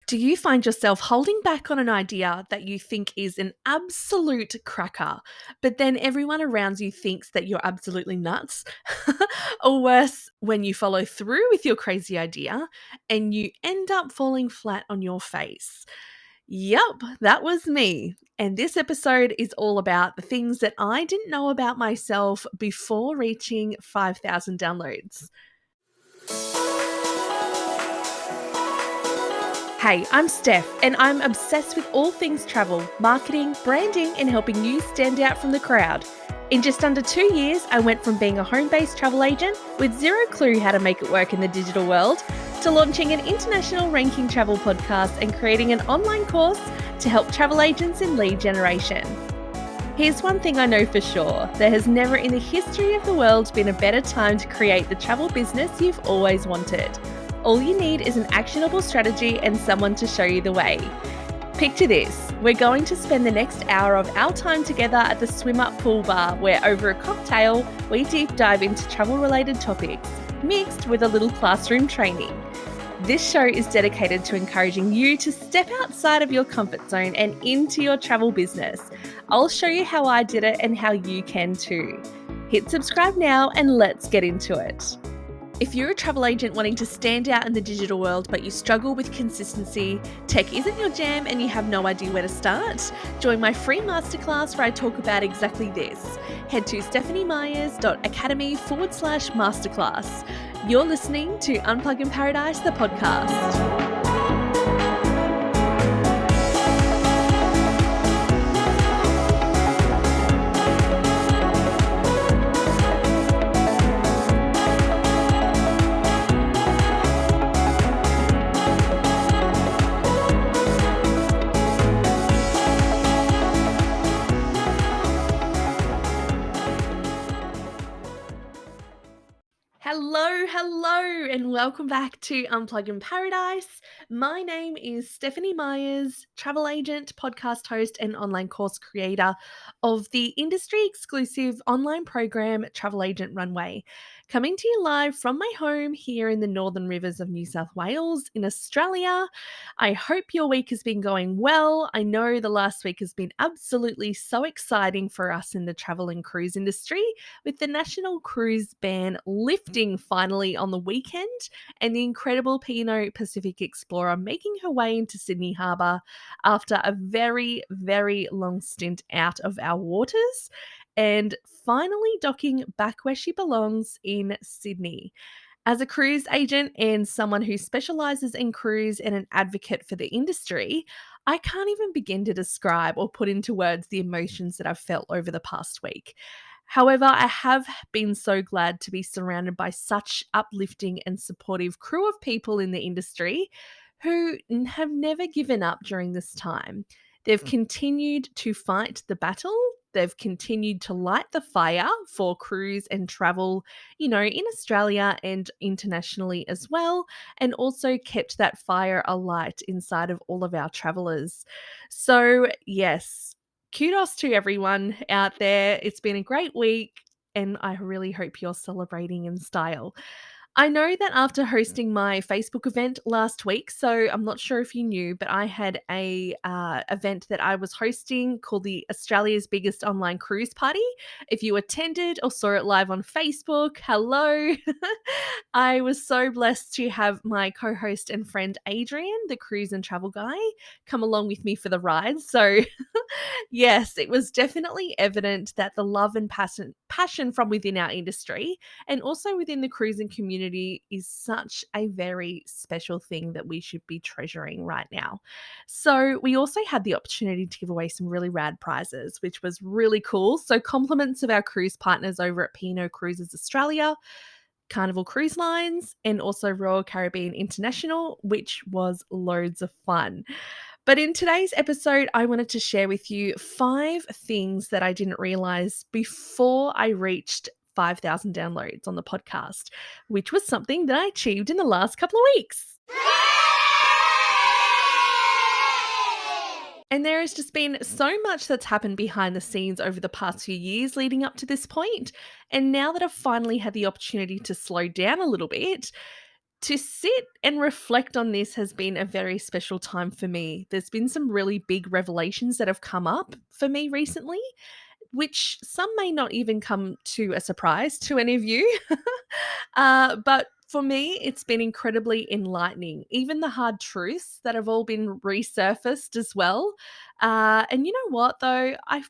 Do you find yourself holding back on an idea that you think is an absolute cracker, but then everyone around you thinks that you're absolutely nuts? Or worse, when you follow through with your crazy idea and you end up falling flat on your face? Yup, that was me. And this episode is all about the things that I didn't know about myself before reaching 5,000 downloads. Hey, I'm Steph, and I'm obsessed with all things travel, marketing, branding, and helping you stand out from the crowd. In just under 2 years, I went from being a home-based travel agent with zero clue how to make it work in the digital world to launching an international ranking travel podcast and creating an online course to help travel agents in lead generation. Here's one thing I know for sure. There has never in the history of the world been a better time to create the travel business you've always wanted. All you need is an actionable strategy and someone to show you the way. Picture this, we're going to spend the next hour of our time together at the Swim Up Pool Bar, where over a cocktail, we deep dive into travel-related topics, mixed with a little classroom training. This show is dedicated to encouraging you to step outside of your comfort zone and into your travel business. I'll show you how I did it and how you can too. Hit subscribe now and let's get into it. If you're a travel agent wanting to stand out in the digital world but you struggle with consistency, tech isn't your jam and you have no idea where to start, join my free masterclass where I talk about exactly this. Head to stephaniemyers.academy/masterclass. You're listening to Unplug in Paradise, the podcast. Hello, and welcome back to Unplug in Paradise. My name is Stephanie Myers, travel agent, podcast host, and online course creator of the industry-exclusive online program Travel Agent Runway, coming to you live from my home here in the Northern Rivers of New South Wales in Australia. I hope your week has been going well. I know the last week has been absolutely so exciting for us in the travel and cruise industry, with the national cruise ban lifting finally on the weekend and the incredible P&O Pacific Explorer making her way into Sydney Harbour after a very, very long stint out of our waters and finally docking back where she belongs in Sydney. As a cruise agent and someone who specialises in cruise and an advocate for the industry, I can't even begin to describe or put into words the emotions that I've felt over the past week. However, I have been so glad to be surrounded by such uplifting and supportive crew of people in the industry who have never given up during this time. They've continued to fight the battle. They've continued to light the fire for cruise and travel, in Australia and internationally as well, and also kept that fire alight inside of all of our travelers. So, yes, kudos to everyone out there. It's been a great week, and I really hope you're celebrating in style. I know that after hosting my Facebook event last week, so I'm not sure if you knew, but I had a event that I was hosting called the Australia's Biggest Online Cruise Party. If you attended or saw it live on Facebook, hello. I was so blessed to have my co-host and friend Adrian, the cruise and travel guy, come along with me for the ride. So yes, it was definitely evident that the love and passion from within our industry and also within the cruising community is such a very special thing that we should be treasuring right now. So we also had the opportunity to give away some really rad prizes, which was really cool. So compliments of our cruise partners over at P&O Cruises Australia, Carnival Cruise Lines, and also Royal Caribbean International, which was loads of fun. But in today's episode, I wanted to share with you 5 things that I didn't realize before I reached 5,000 downloads on the podcast, which was something that I achieved in the last couple of weeks. And there has just been so much that's happened behind the scenes over the past few years leading up to this point. And now that I've finally had the opportunity to slow down a little bit, To sit and reflect on this has been a very special time for me. There's been some really big revelations that have come up for me recently, which some may not even come to a surprise to any of you. But for me, it's been incredibly enlightening. Even the hard truths that have all been resurfaced as well. And you know what, though? I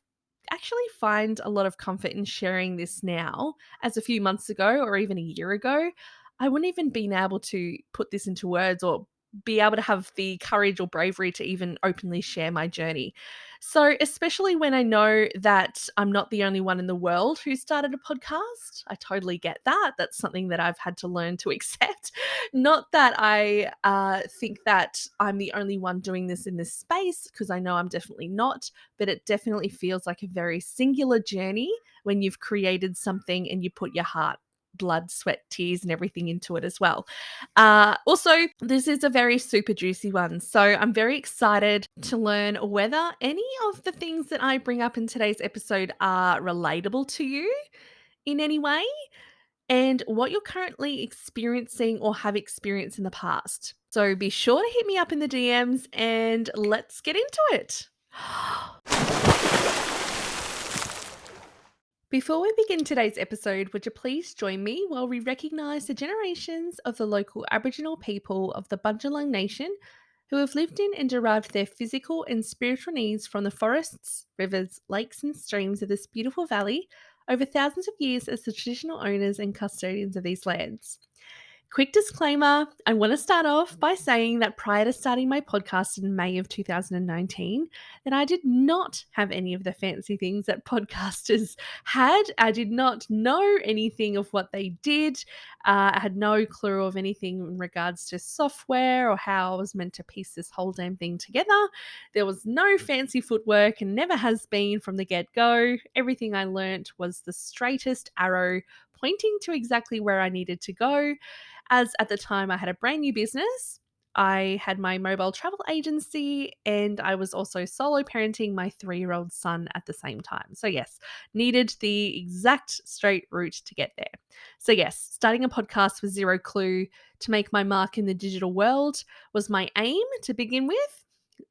actually find a lot of comfort in sharing this now, as a few months ago or even a year ago, I wouldn't even been able to put this into words or be able to have the courage or bravery to even openly share my journey. So, especially when I know that I'm not the only one in the world who started a podcast, I totally get that. That's something that I've had to learn to accept. Not that I think that I'm the only one doing this in this space, because I know I'm definitely not, but it definitely feels like a very singular journey when you've created something and you put your heart, blood, sweat, tears, and everything into it as well. Also, this is a very super juicy one. So I'm very excited to learn whether any of the things that I bring up in today's episode are relatable to you in any way and what you're currently experiencing or have experienced in the past. So be sure to hit me up in the DMs and let's get into it. Before we begin today's episode, would you please join me while we recognise the generations of the local Aboriginal people of the Bundjalung Nation who have lived in and derived their physical and spiritual needs from the forests, rivers, lakes, and streams of this beautiful valley over thousands of years as the traditional owners and custodians of these lands. Quick disclaimer, I want to start off by saying that prior to starting my podcast in May of 2019, that I did not have any of the fancy things that podcasters had. I did not know anything of what they did. I had no clue of anything in regards to software or how I was meant to piece this whole damn thing together. There was no fancy footwork and never has been from the get-go. Everything I learnt was the straightest arrow pointing to exactly where I needed to go, as at the time I had a brand new business. I had my mobile travel agency and I was also solo parenting my 3-year-old son at the same time. So, yes, needed the exact straight route to get there. So, yes, starting a podcast with zero clue to make my mark in the digital world was my aim to begin with,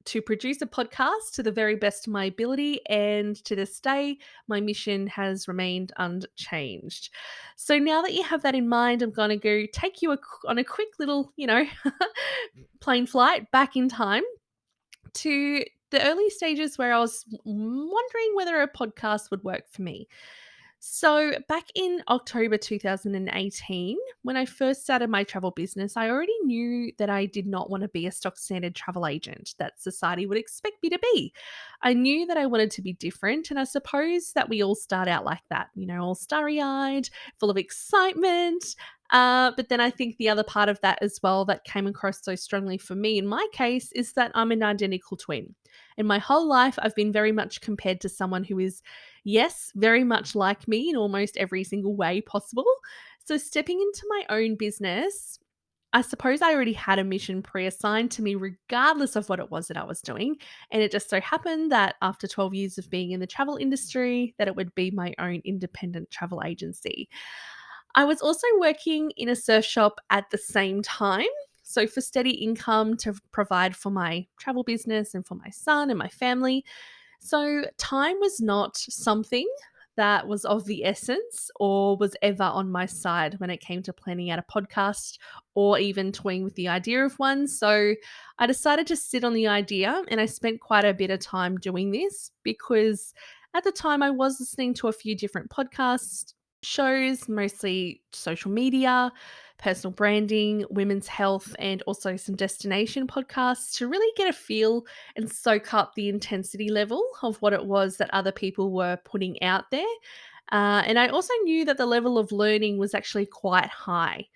to produce a podcast to the very best of my ability. And to this day, my mission has remained unchanged. So now that you have that in mind, I'm going to go take you on a quick little, plane flight back in time to the early stages where I was wondering whether a podcast would work for me. So, back in October 2018, when I first started my travel business, I already knew that I did not want to be a stock standard travel agent that society would expect me to be. I knew that I wanted to be different, and I suppose that we all start out like that, all starry eyed, full of excitement. But then I think the other part of that as well that came across so strongly for me in my case is that I'm an identical twin. In my whole life, I've been very much compared to someone who is, yes, very much like me in almost every single way possible. So, stepping into my own business, I suppose I already had a mission pre-assigned to me regardless of what it was that I was doing, and it just so happened that after 12 years of being in the travel industry, that it would be my own independent travel agency. I was also working in a surf shop at the same time. So, for steady income to provide for my travel business and for my son and my family. So, time was not something that was of the essence or was ever on my side when it came to planning out a podcast or even toying with the idea of one. So, I decided to sit on the idea and I spent quite a bit of time doing this because at the time I was listening to a few different podcasts shows, mostly social media, personal branding, women's health, and also some destination podcasts to really get a feel and soak up the intensity level of what it was that other people were putting out there. And I also knew that the level of learning was actually quite high.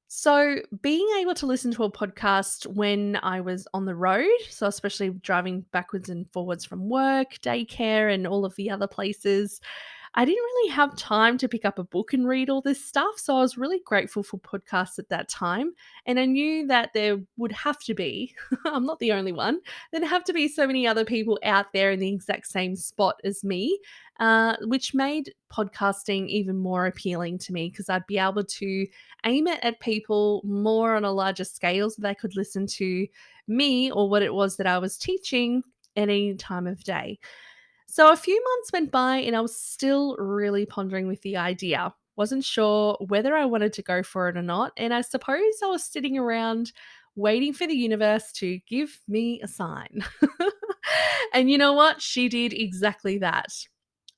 So, being able to listen to a podcast when I was on the road, so especially driving backwards and forwards from work, daycare, and all of the other places, I didn't really have time to pick up a book and read all this stuff. So I was really grateful for podcasts at that time. And I knew that there would have to be, I'm not the only one, there'd have to be so many other people out there in the exact same spot as me, which made podcasting even more appealing to me because I'd be able to aim it at people more on a larger scale so they could listen to me or what it was that I was teaching at any time of day. So a few months went by and I was still really pondering with the idea. Wasn't sure whether I wanted to go for it or not. And I suppose I was sitting around waiting for the universe to give me a sign. And you know what? She did exactly that.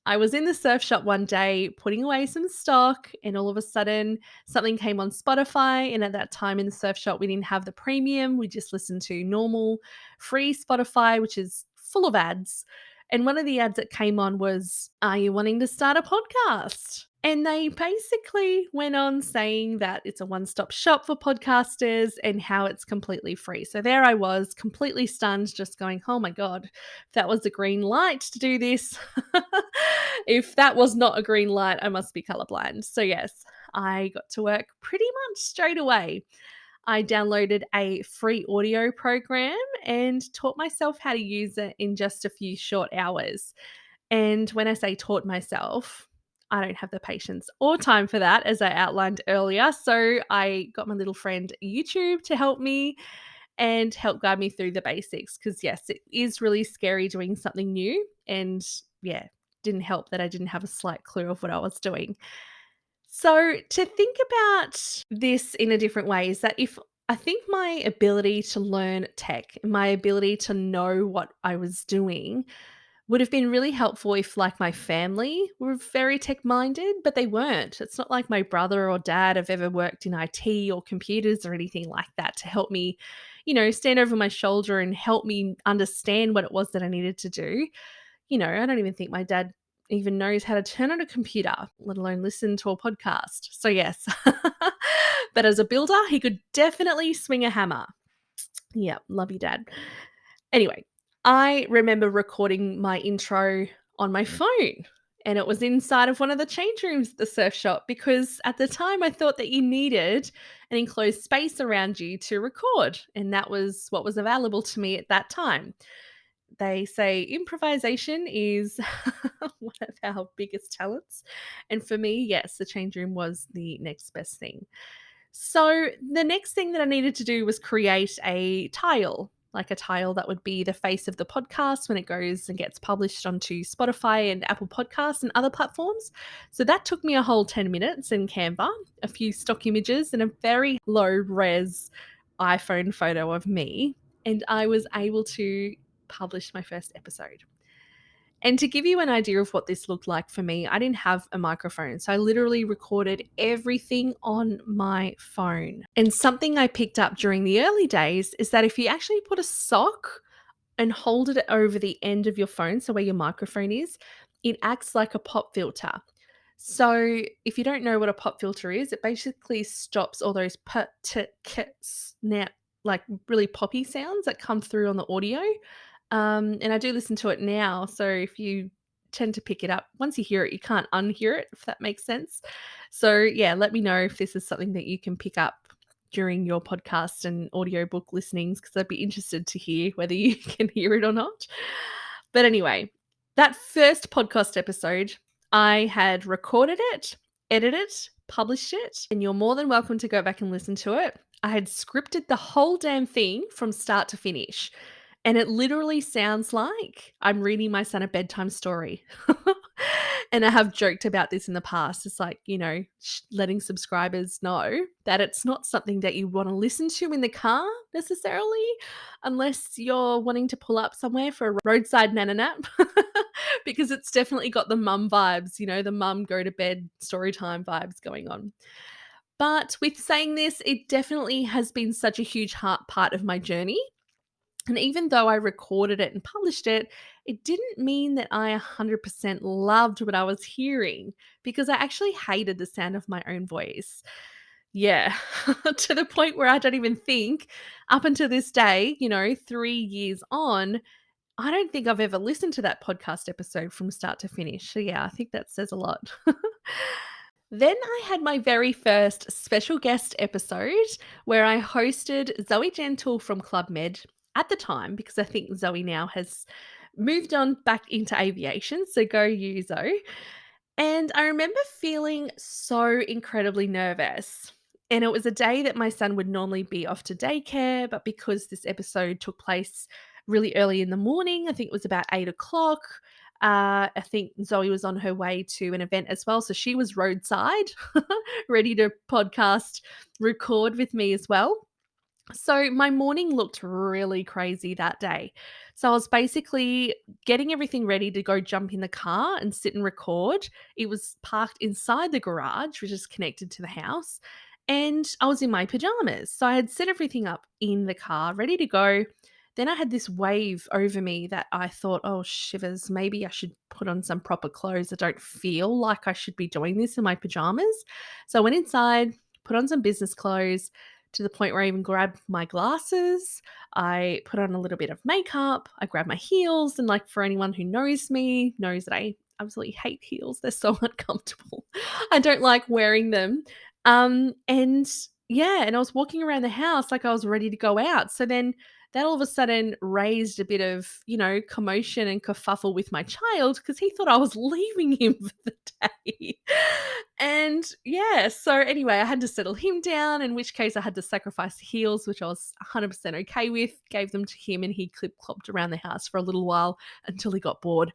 I was in the surf shop one day putting away some stock, and all of a sudden something came on Spotify. And at that time in the surf shop, we didn't have the premium. We just listened to normal free Spotify, which is full of ads. And one of the ads that came on was, "Are you wanting to start a podcast?" And they basically went on saying that it's a one stop shop for podcasters and how it's completely free. So there I was, completely stunned, just going, oh my God, if that was a green light to do this. If that was not a green light, I must be colorblind. So, yes, I got to work pretty much straight away. I downloaded a free audio program and taught myself how to use it in just a few short hours. And when I say taught myself, I don't have the patience or time for that, as I outlined earlier. So I got my little friend YouTube to help me and help guide me through the basics. Because, yes, it is really scary doing something new. And yeah, didn't help that I didn't have a slight clue of what I was doing. So to think about this in a different way is that if I think my ability to learn tech, my ability to know what I was doing would have been really helpful if, like, my family were very tech minded, but they weren't. It's not like my brother or dad have ever worked in IT or computers or anything like that to help me, stand over my shoulder and help me understand what it was that I needed to do. I don't even think my dad even knows how to turn on a computer, let alone listen to a podcast. So, yes. But as a builder, he could definitely swing a hammer. Yeah, love you, Dad. Anyway, I remember recording my intro on my phone, and it was inside of one of the change rooms at the surf shop because at the time I thought that you needed an enclosed space around you to record, and that was what was available to me at that time. They say improvisation is one of our biggest talents. And for me, yes, the change room was the next best thing. So the next thing that I needed to do was create a tile, like a tile that would be the face of the podcast when it goes and gets published onto Spotify and Apple Podcasts and other platforms. So that took me a whole 10 minutes in Canva, a few stock images, and a very low res iPhone photo of me. And I was able to publish my first episode. And to give you an idea of what this looked like for me, I didn't have a microphone. So I literally recorded everything on my phone. And something I picked up during the early days is that if you actually put a sock and hold it over the end of your phone, so where your microphone is, it acts like a pop filter. So if you don't know what a pop filter is, it basically stops all those p, t, k, snap, like really poppy sounds that come through on the audio. And I do listen to it now. So if you tend to pick it up, once you hear it, you can't unhear it, if that makes sense. So yeah, let me know if this is something that you can pick up during your podcast and audiobook listenings, because I'd be interested to hear whether you can hear it or not. But anyway, that first podcast episode, I had recorded it, edited it, published it, and you're more than welcome to go back and listen to it. I had scripted the whole damn thing from start to finish. And it literally sounds like I'm reading my son a bedtime story. And I have joked about this in the past. It's like, letting subscribers know that it's not something that you want to listen to in the car necessarily, unless you're wanting to pull up somewhere for a roadside nana nap, because it's definitely got the mum vibes, the mum go to bed story time vibes going on. But with saying this, it definitely has been such a huge part of my journey. And even though I recorded it and published it, it didn't mean that I 100% loved what I was hearing, because I actually hated the sound of my own voice. Yeah, to the point where I don't even think up until this day, 3 years on, I don't think I've ever listened to that podcast episode from start to finish. So, yeah, I think that says a lot. Then I had my very first special guest episode where I hosted Zoe Gentle from Club Med at the time, because I think Zoe now has moved on back into aviation. So go you, Zoe. And I remember feeling so incredibly nervous. And it was a day that my son would normally be off to daycare, but because this episode took place really early in the morning, I think it was about 8 o'clock. I think Zoe was on her way to an event as well. So she was roadside, ready to podcast, record with me as well. So my morning looked really crazy that day. So I was basically getting everything ready to go jump in the car and sit and record. It was parked inside the garage, which is connected to the house. And I was in my pajamas. So I had set everything up in the car, ready to go. Then I had this wave over me that I thought, oh, shivers, maybe I should put on some proper clothes. I don't feel like I should be doing this in my pajamas. So I went inside, put on some business clothes, to the point where I even grabbed my glasses. I put on a little bit of makeup. I grabbed my heels. And, like, for anyone who knows me, knows that I absolutely hate heels. They're so uncomfortable. I don't like wearing them. And yeah, and I was walking around the house like I was ready to go out. So then that all of a sudden raised a bit of, commotion and kerfuffle with my child because he thought I was leaving him for the day. And yeah, so anyway, I had to settle him down, in which case I had to sacrifice the heels, which I was 100% okay with, gave them to him, and he clip clopped around the house for a little while until he got bored.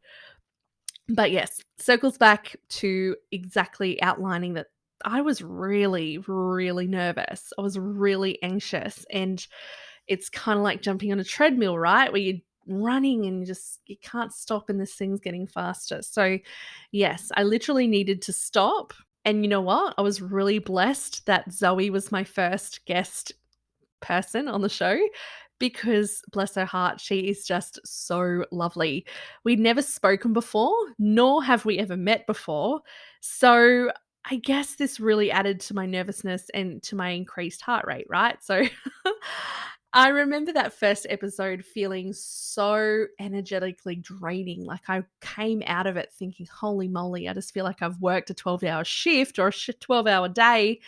But yes, circles back to exactly outlining that I was really, really nervous. I was really anxious. And it's kind of like jumping on a treadmill, right? Where you're running and you can't stop and this thing's getting faster. So, yes, I literally needed to stop. And you know what? I was really blessed that Zoe was my first guest person on the show because, bless her heart, she is just so lovely. We'd never spoken before, nor have we ever met before. So I guess this really added to my nervousness and to my increased heart rate, right? So I remember that first episode feeling so energetically draining. Like, I came out of it thinking, holy moly, I just feel like I've worked a 12-hour shift or a 12-hour day,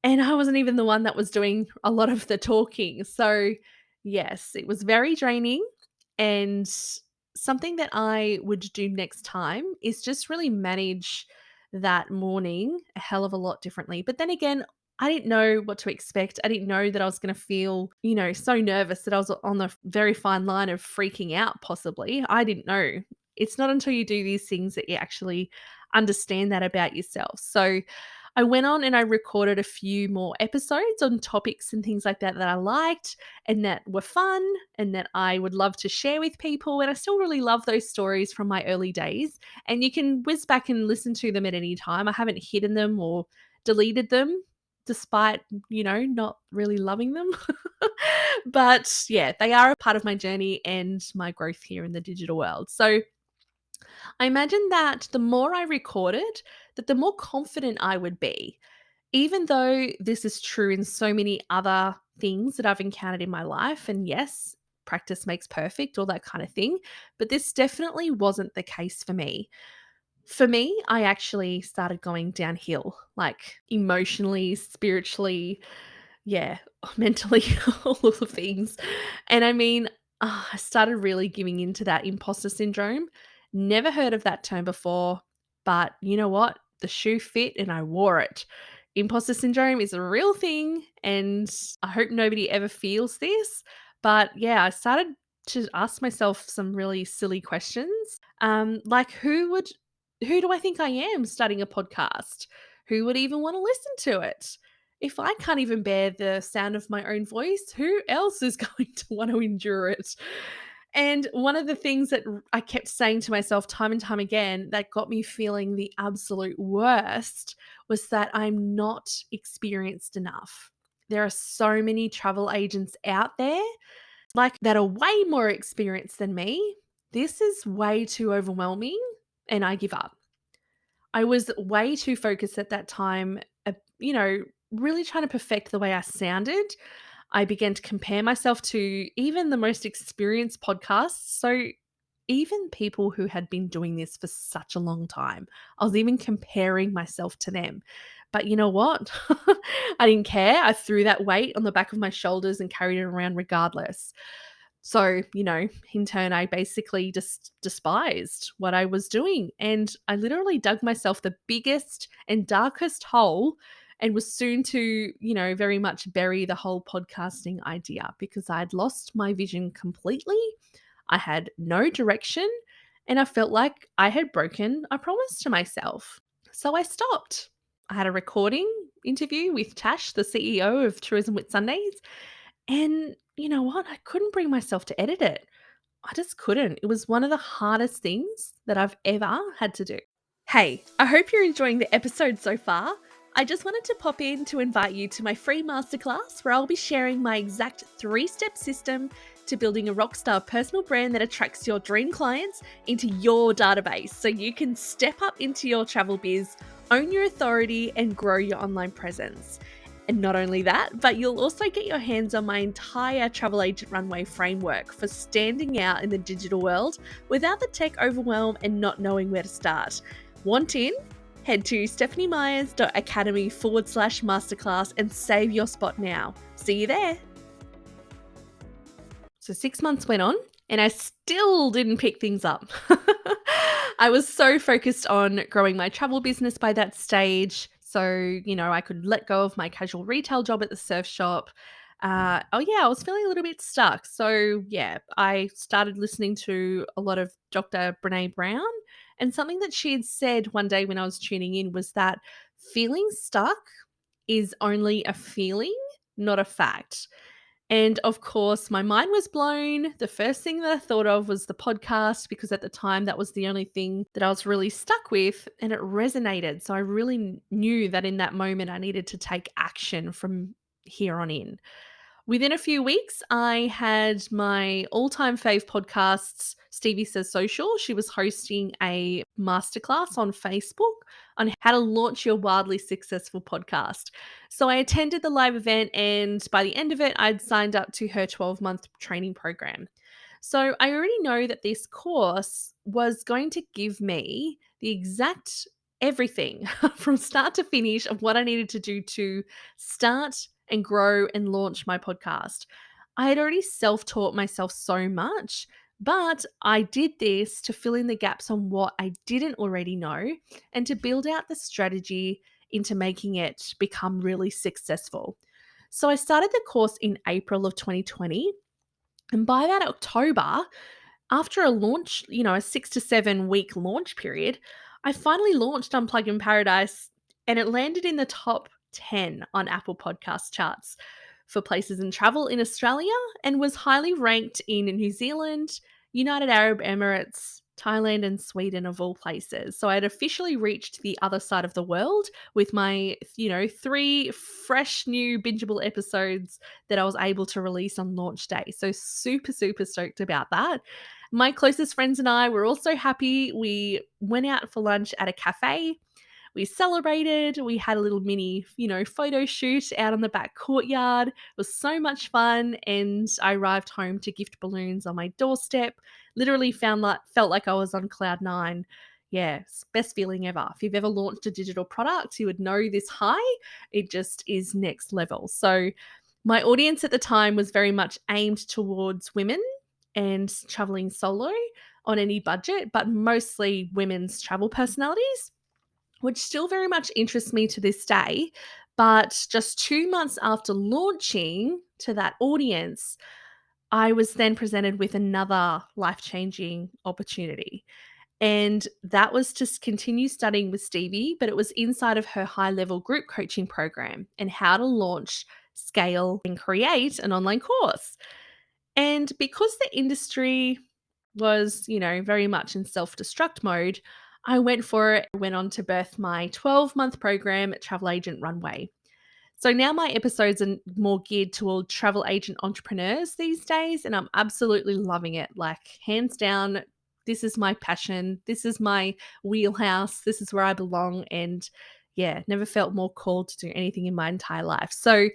and I wasn't even the one that was doing a lot of the talking. So, yes, it was very draining. And something that I would do next time is just really manage that morning a hell of a lot differently. But then again, I didn't know what to expect. I didn't know that I was going to feel, so nervous that I was on the very fine line of freaking out, possibly. I didn't know. It's not until you do these things that you actually understand that about yourself. So, I went on and I recorded a few more episodes on topics and things like that that I liked and that were fun and that I would love to share with people. And I still really love those stories from my early days. And you can whiz back and listen to them at any time. I haven't hidden them or deleted them despite, not really loving them. But yeah, they are a part of my journey and my growth here in the digital world. So I imagine that the more I recorded, that the more confident I would be. Even though this is true in so many other things that I've encountered in my life, and yes, practice makes perfect, all that kind of thing, but this definitely wasn't the case for me. For me, I actually started going downhill, like emotionally, spiritually, yeah, mentally, all of the things. And I mean, I started really giving into that imposter syndrome. Never heard of that term before, but you know what? The shoe fit and I wore it. Imposter syndrome is a real thing, and I hope nobody ever feels this. But yeah, I started to ask myself some really silly questions. Like, who do I think I am starting a podcast? Who would even want to listen to it? If I can't even bear the sound of my own voice, who else is going to want to endure it? And one of the things that I kept saying to myself time and time again that got me feeling the absolute worst was that I'm not experienced enough. There are so many travel agents out there, like, that are way more experienced than me. This is way too overwhelming, and I give up. I was way too focused at that time, really trying to perfect the way I sounded. I began to compare myself to even the most experienced podcasts. So even people who had been doing this for such a long time. I was even comparing myself to them. But you know what? I didn't care. I threw that weight on the back of my shoulders and carried it around regardless. So, in turn, I basically just despised what I was doing. And I literally dug myself the biggest and darkest hole and was soon to, very much bury the whole podcasting idea because I'd lost my vision completely. I had no direction and I felt like I had broken a promise to myself. So I stopped. I had a recording interview with Tash, the CEO of Tourism with Sundays, and you know what? I couldn't bring myself to edit it. I just couldn't. It was one of the hardest things that I've ever had to do. Hey, I hope you're enjoying the episode so far. I just wanted to pop in to invite you to my free masterclass where I'll be sharing my exact 3-step system to building a rockstar personal brand that attracts your dream clients into your database so you can step up into your travel biz, own your authority, and grow your online presence. And not only that, but you'll also get your hands on my entire Travel Agent Runway framework for standing out in the digital world without the tech overwhelm and not knowing where to start. Want in? Head to stephaniemyers.academy/masterclass and save your spot now. See you there. So 6 months went on and I still didn't pick things up. I was so focused on growing my travel business by that stage. So, I could let go of my casual retail job at the surf shop. I was feeling a little bit stuck. So, I started listening to a lot of Dr. Brené Brown. And something that she had said one day when I was tuning in was that feeling stuck is only a feeling, not a fact. And of course, my mind was blown. The first thing that I thought of was the podcast because at the time that was the only thing that I was really stuck with and it resonated. So I really knew that in that moment I needed to take action from here on in. Within a few weeks, I had my all-time fave podcasts, Stevie Says Social. She was hosting a masterclass on Facebook on how to launch your wildly successful podcast. So I attended the live event, and by the end of it, I'd signed up to her 12-month training program. So I already know that this course was going to give me the exact everything from start to finish of what I needed to do to start and grow and launch my podcast. I had already self-taught myself so much, but I did this to fill in the gaps on what I didn't already know and to build out the strategy into making it become really successful. So I started the course in April of 2020. And by that October, after a launch, a 6 to 7 week launch period, I finally launched Unplug in Paradise and it landed in the top 10 on Apple Podcast charts for places and travel in Australia and was highly ranked in New Zealand, United Arab Emirates, Thailand, and Sweden, of all places. So I had officially reached the other side of the world with my, 3 fresh new bingeable episodes that I was able to release on launch day. So super, super stoked about that. My closest friends and I were also happy. We went out for lunch at a cafe. We celebrated. We had a little mini, photo shoot out on the back courtyard. It was so much fun. And I arrived home to gift balloons on my doorstep. Literally felt like I was on cloud 9. Yeah, best feeling ever. If you've ever launched a digital product, you would know this high. It just is next level. So my audience at the time was very much aimed towards women and traveling solo on any budget, but mostly women's travel personalities, which still very much interests me to this day. But just 2 months after launching to that audience, I was then presented with another life-changing opportunity. And that was to continue studying with Stevie, but it was inside of her high-level group coaching program and how to launch, scale, and create an online course. And because the industry was, very much in self-destruct mode, I went for it. I went on to birth my 12-month program at Travel Agent Runway. So now my episodes are more geared toward travel agent entrepreneurs these days, and I'm absolutely loving it. Like, hands down, this is my passion. This is my wheelhouse. This is where I belong. And never felt more called to do anything in my entire life. So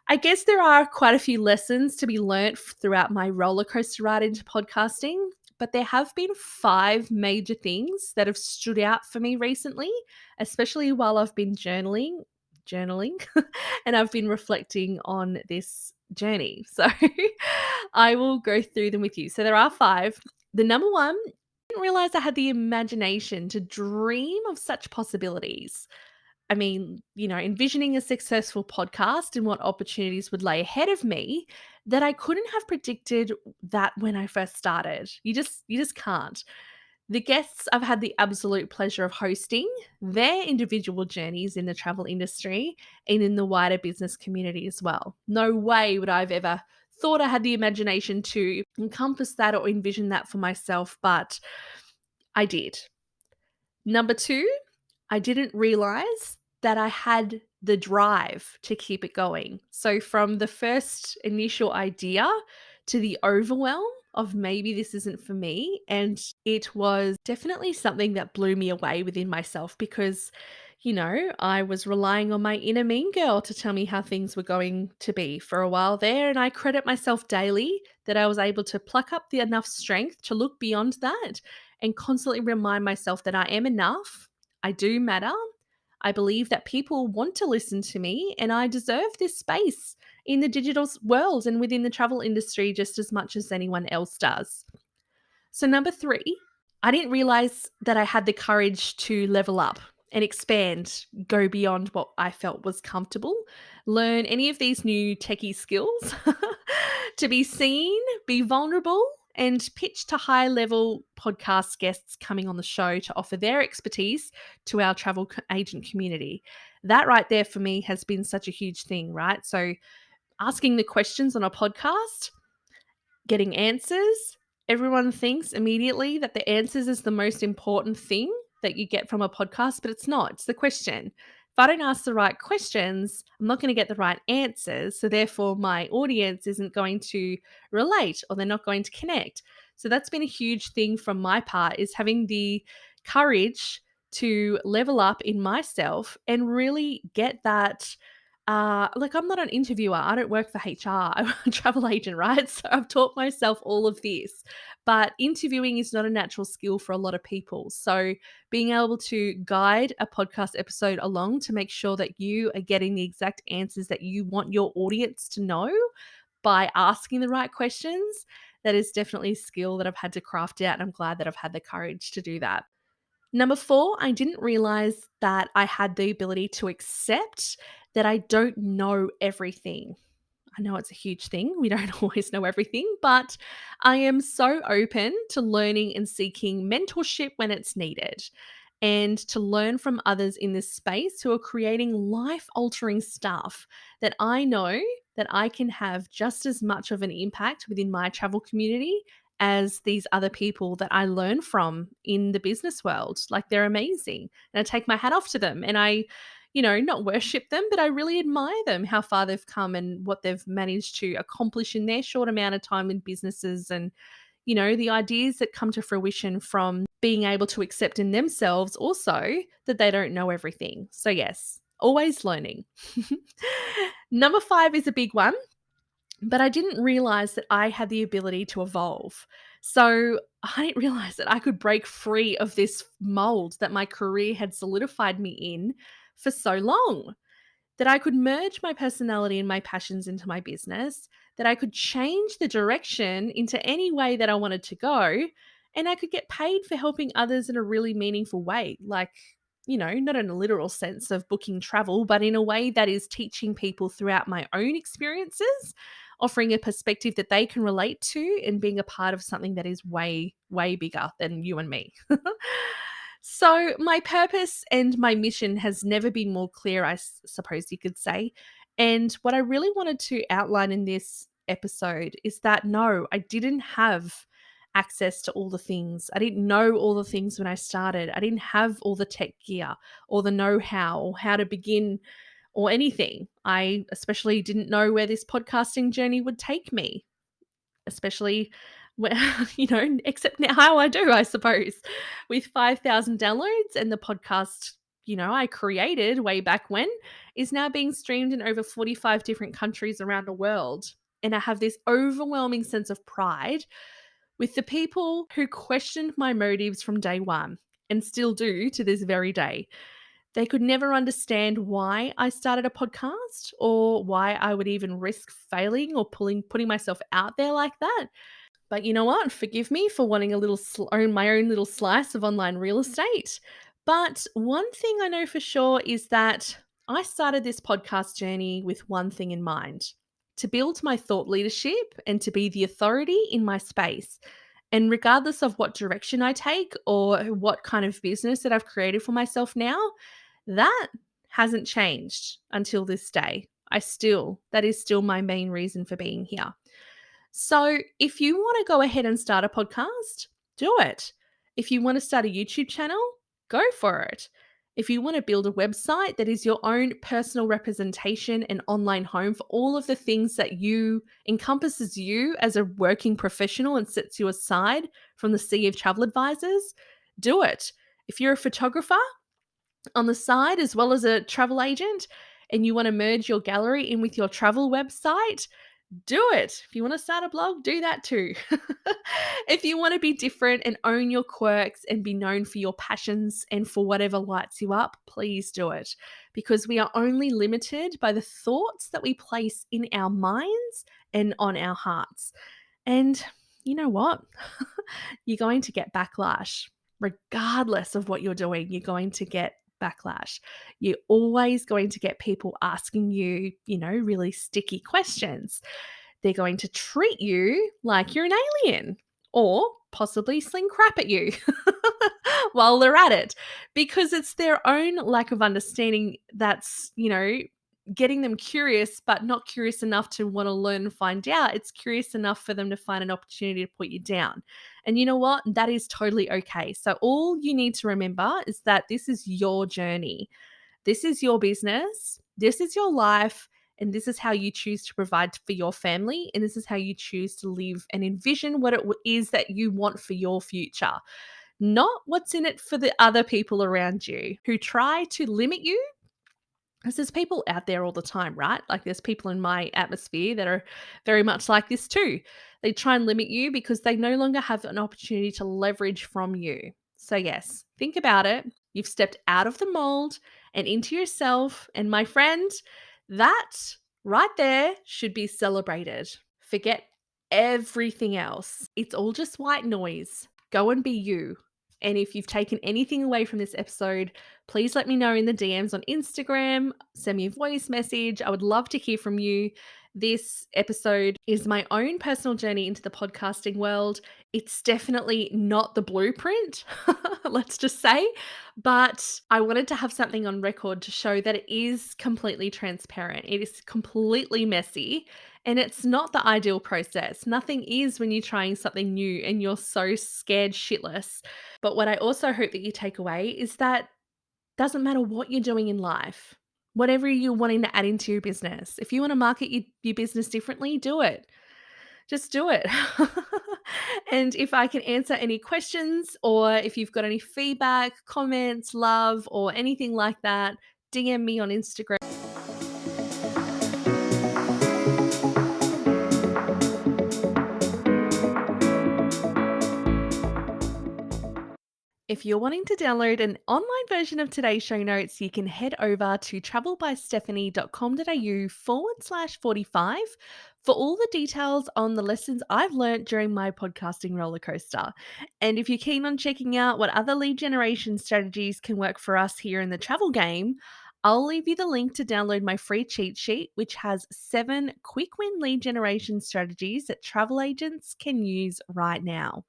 I guess there are quite a few lessons to be learnt throughout my roller coaster ride into podcasting. but there have been 5 major things that have stood out for me recently, especially while I've been journaling, and I've been reflecting on this journey. So I will go through them with you. So there are 5. The number 1, I didn't realize I had the imagination to dream of such possibilities. I mean, envisioning a successful podcast and what opportunities would lay ahead of me that I couldn't have predicted that when I first started. You just can't. The guests I've had the absolute pleasure of hosting, their individual journeys in the travel industry and in the wider business community as well. No way would I've ever thought I had the imagination to encompass that or envision that for myself, but I did. Number 2, I didn't realize that I had the drive to keep it going. So from the first initial idea to the overwhelm of maybe this isn't for me, and it was definitely something that blew me away within myself because I was relying on my inner mean girl to tell me how things were going to be for a while there, and I credit myself daily that I was able to pluck up the enough strength to look beyond that and constantly remind myself that I am enough. I do matter. I believe that people want to listen to me and I deserve this space in the digital world and within the travel industry just as much as anyone else does. So, number 3, I didn't realize that I had the courage to level up and expand, go beyond what I felt was comfortable, learn any of these new techie skills, to be seen, be vulnerable, and pitch to high level podcast guests coming on the show to offer their expertise to our travel agent community. That right there for me has been such a huge thing, right? So, asking the questions on a podcast, getting answers. Everyone thinks immediately that the answers is the most important thing that you get from a podcast, but it's not. It's the question. If I don't ask the right questions, I'm not going to get the right answers. So therefore, my audience isn't going to relate or they're not going to connect. So that's been a huge thing from my part, is having the courage to level up in myself and really get that. Like, I'm not an interviewer. I don't work for HR. I'm a travel agent, right? So I've taught myself all of this. But interviewing is not a natural skill for a lot of people. So being able to guide a podcast episode along to make sure that you are getting the exact answers that you want your audience to know by asking the right questions, that is definitely a skill that I've had to craft out. And I'm glad that I've had the courage to do that. Number 4, I didn't realize that I had the ability to accept that I don't know everything. I know it's a huge thing. We don't always know everything, but I am so open to learning and seeking mentorship when it's needed and to learn from others in this space who are creating life altering stuff that I know that I can have just as much of an impact within my travel community as these other people that I learn from in the business world. Like, they're amazing. And I take my hat off to them and I not worship them, but I really admire them, how far they've come and what they've managed to accomplish in their short amount of time in businesses and, the ideas that come to fruition from being able to accept in themselves also that they don't know everything. So, yes, always learning. Number 5 is a big one, but I didn't realize that I had the ability to evolve. So I didn't realize that I could break free of this mold that my career had solidified me in for so long, that I could merge my personality and my passions into my business, that I could change the direction into any way that I wanted to go, and I could get paid for helping others in a really meaningful way. Like, not in a literal sense of booking travel, but in a way that is teaching people throughout my own experiences, offering a perspective that they can relate to and being a part of something that is way, way bigger than you and me. So, my purpose and my mission has never been more clear, I suppose you could say. And what I really wanted to outline in this episode is that no, I didn't have access to all the things. I didn't know all the things when I started. I didn't have all the tech gear or the know how or how to begin or anything. I especially didn't know where this podcasting journey would take me, especially when, except now I do, I suppose, with 5,000 downloads and the podcast, I created way back when is now being streamed in over 45 different countries around the world. And I have this overwhelming sense of pride with the people who questioned my motives from day one and still do to this very day. They could never understand why I started a podcast or why I would even risk failing or putting myself out there like that. But you know what? Forgive me for wanting a little own my own little slice of online real estate. But one thing I know for sure is that I started this podcast journey with one thing in mind: to build my thought leadership and to be the authority in my space. And regardless of what direction I take or what kind of business that I've created for myself now, that hasn't changed until this day. That is still my main reason for being here. So, if you want to go ahead and start a podcast, do it. If you want to start a YouTube channel, go for it. If you want to build a website that is your own personal representation and online home for all of the things that you encompasses you as a working professional and sets you aside from the sea of travel advisors, do it. If you're a photographer on the side as well as a travel agent and you want to merge your gallery in with your travel website, do it. If you want to start a blog, do that too. If you want to be different and own your quirks and be known for your passions and for whatever lights you up, please do it. Because we are only limited by the thoughts that we place in our minds and on our hearts. And you know what? You're going to get backlash. Regardless of what you're doing, you're going to get backlash. You're always going to get people asking you, really sticky questions. They're going to treat you like you're an alien or possibly sling crap at you while they're at it, because it's their own lack of understanding that's, getting them curious, but not curious enough to want to learn and find out. It's curious enough for them to find an opportunity to put you down. And you know what? That is totally okay. So all you need to remember is that this is your journey. This is your business. This is your life. And this is how you choose to provide for your family. And this is how you choose to live and envision what it is that you want for your future. Not what's in it for the other people around you who try to limit you, because there's people out there all the time, right? Like there's people in my atmosphere that are very much like this too. They try and limit you because they no longer have an opportunity to leverage from you. So, yes, think about it. You've stepped out of the mold and into yourself. And my friend, that right there should be celebrated. Forget everything else. It's all just white noise. Go and be you. And if you've taken anything away from this episode, please let me know in the DMs on Instagram. Send me a voice message. I would love to hear from you. This episode is my own personal journey into the podcasting world. It's definitely not the blueprint, let's just say, but I wanted to have something on record to show that it is completely transparent. It is completely messy. And it's not the ideal process. Nothing is when you're trying something new and you're so scared shitless. But what I also hope that you take away is that doesn't matter what you're doing in life, whatever you're wanting to add into your business. If you want to market your business differently, do it. Just do it. And if I can answer any questions or if you've got any feedback, comments, love, or anything like that, DM me on Instagram. If you're wanting to download an online version of today's show notes, you can head over to travelbystephanie.com.au/45 for all the details on the lessons I've learned during my podcasting roller coaster. And if you're keen on checking out what other lead generation strategies can work for us here in the travel game, I'll leave you the link to download my free cheat sheet, which has 7 quick win lead generation strategies that travel agents can use right now.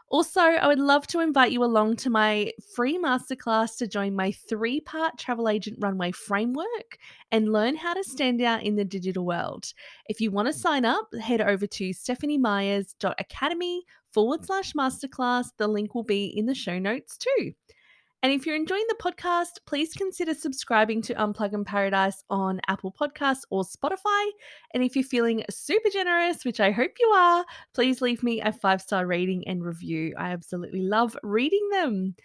Also, I would love to invite you along to my free masterclass to join my 3-part travel agent runway framework and learn how to stand out in the digital world. If you want to sign up, head over to stephaniemyers.academy/masterclass. The link will be in the show notes too. And if you're enjoying the podcast, please consider subscribing to Unplug in Paradise on Apple Podcasts or Spotify. And if you're feeling super generous, which I hope you are, please leave me a 5-star rating and review. I absolutely love reading them.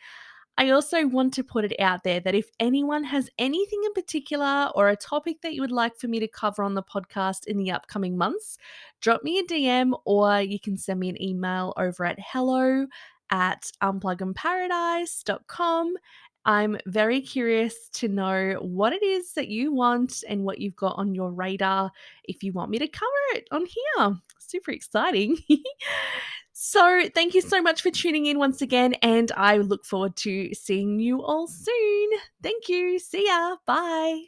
I also want to put it out there that if anyone has anything in particular or a topic that you would like for me to cover on the podcast in the upcoming months, drop me a DM or you can send me an email over at hello@unplugandparadise.com. I'm very curious to know what it is that you want and what you've got on your radar if you want me to cover it on here. Super exciting. So, thank you so much for tuning in once again, and I look forward to seeing you all soon. Thank you. See ya. Bye.